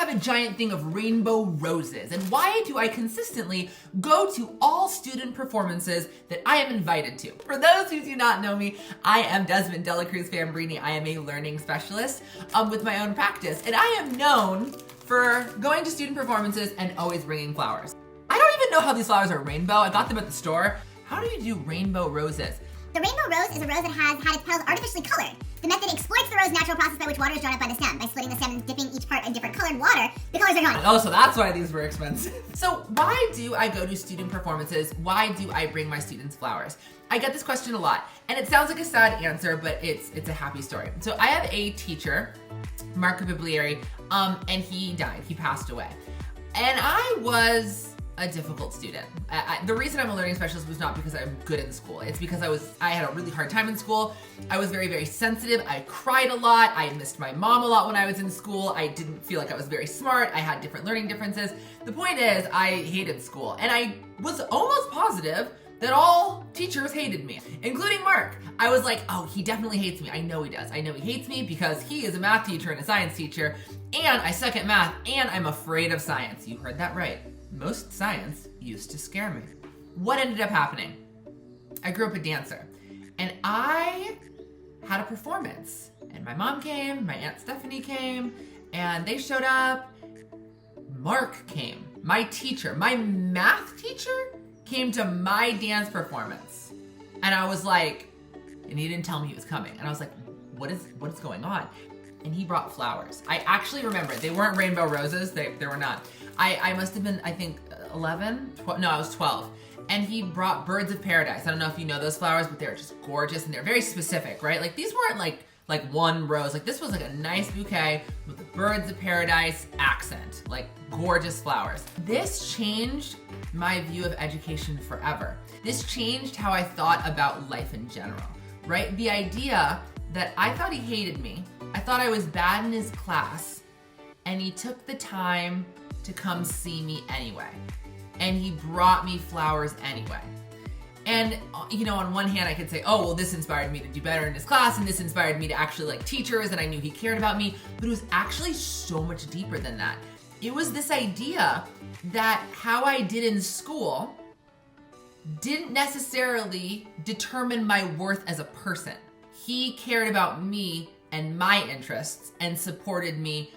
have a giant thing of rainbow roses? And why do I consistently go to all student performances that I am invited to? For those who do not know me, I am Desmond Fambrini. I am a learning specialist with my own practice. And I am known for going to student performances and always bringing flowers. I don't even know how these flowers are rainbow. I got them at the store. How do you do rainbow roses? The rainbow rose is a rose that has had its petals artificially colored. The method exploits the rose's natural process by which water is drawn up by the stem. By splitting the stem and dipping each part in different colored water, the colors are drawn. Oh, so that's why these were expensive. So why do I go to student performances? Why do I bring my students flowers? I get this question a lot, and it sounds like a sad answer, but it's a happy story. So I have a teacher, Mark Biblieri, and he died. He passed away. And I was a difficult student. The reason I'm a learning specialist was not because I'm good in school. It's because I had a really hard time in school. I was very, very sensitive. I cried a lot. I missed my mom a lot when I was in school. I didn't feel like I was very smart. I had different learning differences. The point is, I hated school. And I was almost positive that all teachers hated me, including Mark. I was like, oh, he definitely hates me. I know he does. I know he hates me because he is a math teacher and a science teacher, and I suck at math, and I'm afraid of science. You heard that right. Most science used to scare me. What ended up happening? I grew up a dancer, and I had a performance, and my mom came, my Aunt Stephanie came, and they showed up. Mark came, my teacher, my math teacher came to my dance performance, and I was like, and he didn't tell me he was coming, and I was like, what is going on? And he brought flowers. I actually remember it. They weren't rainbow roses. They were not. I must have been, I think, 11? No, I was 12. And he brought birds of paradise. I don't know if you know those flowers, but they're just gorgeous and they're very specific, right? Like these weren't like one rose. Like this was like a nice bouquet with the birds of paradise accent, like gorgeous flowers. This changed my view of education forever. This changed how I thought about life in general, right? The idea that I thought he hated me. I thought I was bad in his class, and he took the time to come see me anyway. And he brought me flowers anyway. And, you know, on one hand I could say, oh, well, this inspired me to do better in his class, and this inspired me to actually like teachers, and I knew he cared about me, but it was actually so much deeper than that. It was this idea that how I did in school didn't necessarily determine my worth as a person. He cared about me and my interests and supported me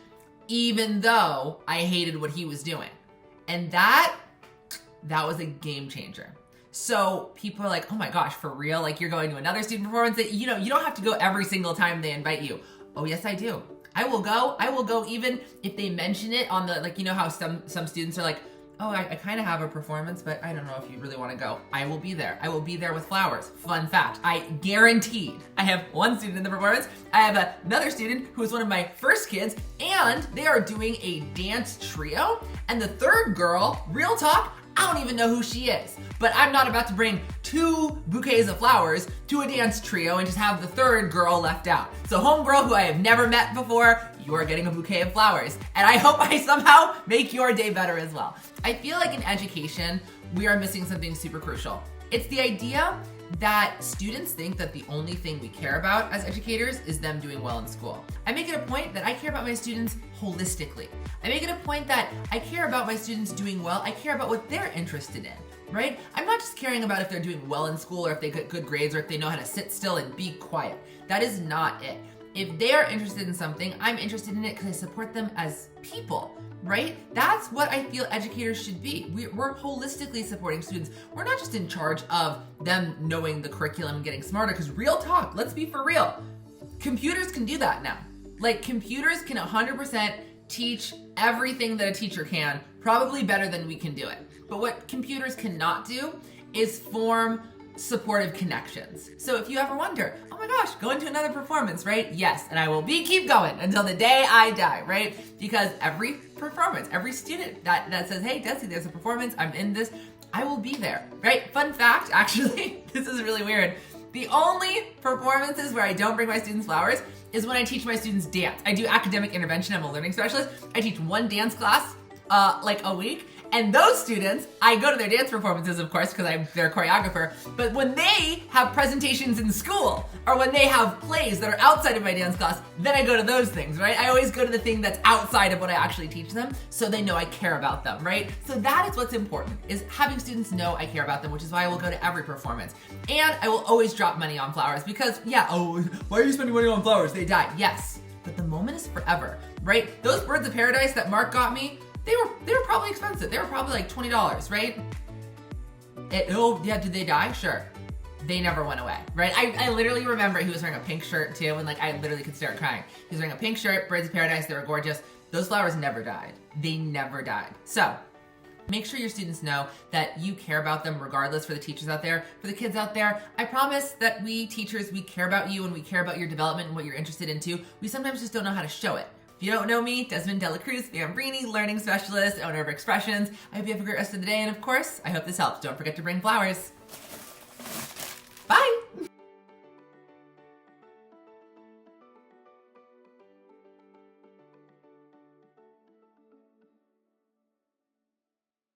even though I hated what he was doing. And that was a game changer. So people are like, oh my gosh, for real? Like you're going to another student performance that, you know, you don't have to go every single time they invite you. Oh yes, I do. I will go even if they mention it on the, like, you know how some students are like, oh, I kind of have a performance, but I don't know if you really want to go. I will be there. I will be there with flowers. Fun fact, I guaranteed. I have one student in the performance. I have another student who is one of my first kids, and they are doing a dance trio. And the third girl, real talk, I don't even know who she is. But I'm not about to bring 2 bouquets of flowers to a dance trio and just have the third girl left out. So homegirl who I have never met before, you are getting a bouquet of flowers. And I hope I somehow make your day better as well. I feel like in education, we are missing something super crucial. It's the idea that students think that the only thing we care about as educators is them doing well in school. I make it a point that I care about my students holistically. I make it a point that I care about my students doing well. I care about what they're interested in, right? I'm not just caring about if they're doing well in school or if they get good grades or if they know how to sit still and be quiet. That is not it. If they are interested in something, I'm interested in it because I support them as people, right? That's what I feel educators should be. We're holistically supporting students. We're not just in charge of them knowing the curriculum and getting smarter, because real talk, let's be for real. Computers can do that now. Like computers can 100% teach everything that a teacher can, probably better than we can do it. But what computers cannot do is form supportive connections. So if you ever wonder, oh my gosh, going to another performance, right? Yes, and I will keep going until the day I die, right? Because every performance, every student that says, hey, Desi, there's a performance, I'm in this, I will be there, right? Fun fact, actually, this is really weird. The only performances where I don't bring my students flowers is when I teach my students dance. I do academic intervention, I'm a learning specialist. I teach one dance class like a week. And those students, I go to their dance performances, of course, because I'm their choreographer. But when they have presentations in school, or when they have plays that are outside of my dance class, then I go to those things, right? I always go to the thing that's outside of what I actually teach them, so they know I care about them, right? So that is what's important, is having students know I care about them, which is why I will go to every performance. And I will always drop money on flowers, because yeah, oh, why are you spending money on flowers? They die. Yes, but the moment is forever, right? Those birds of paradise that Mark got me, they were probably expensive. They were probably like $20, right? Oh yeah, did they die? Sure. They never went away, right? I literally remember he was wearing a pink shirt too, and like I literally could start crying. He was wearing a pink shirt, birds of paradise, they were gorgeous. Those flowers never died. They never died. So make sure your students know that you care about them regardless. For the teachers out there, for the kids out there, I promise that we teachers, we care about you and we care about your development and what you're interested into. We sometimes just don't know how to show it. If you don't know me, Desmond Fambrini, learning specialist, owner of Expressions. I hope you have a great rest of the day, and of course, I hope this helps. Don't forget to bring flowers.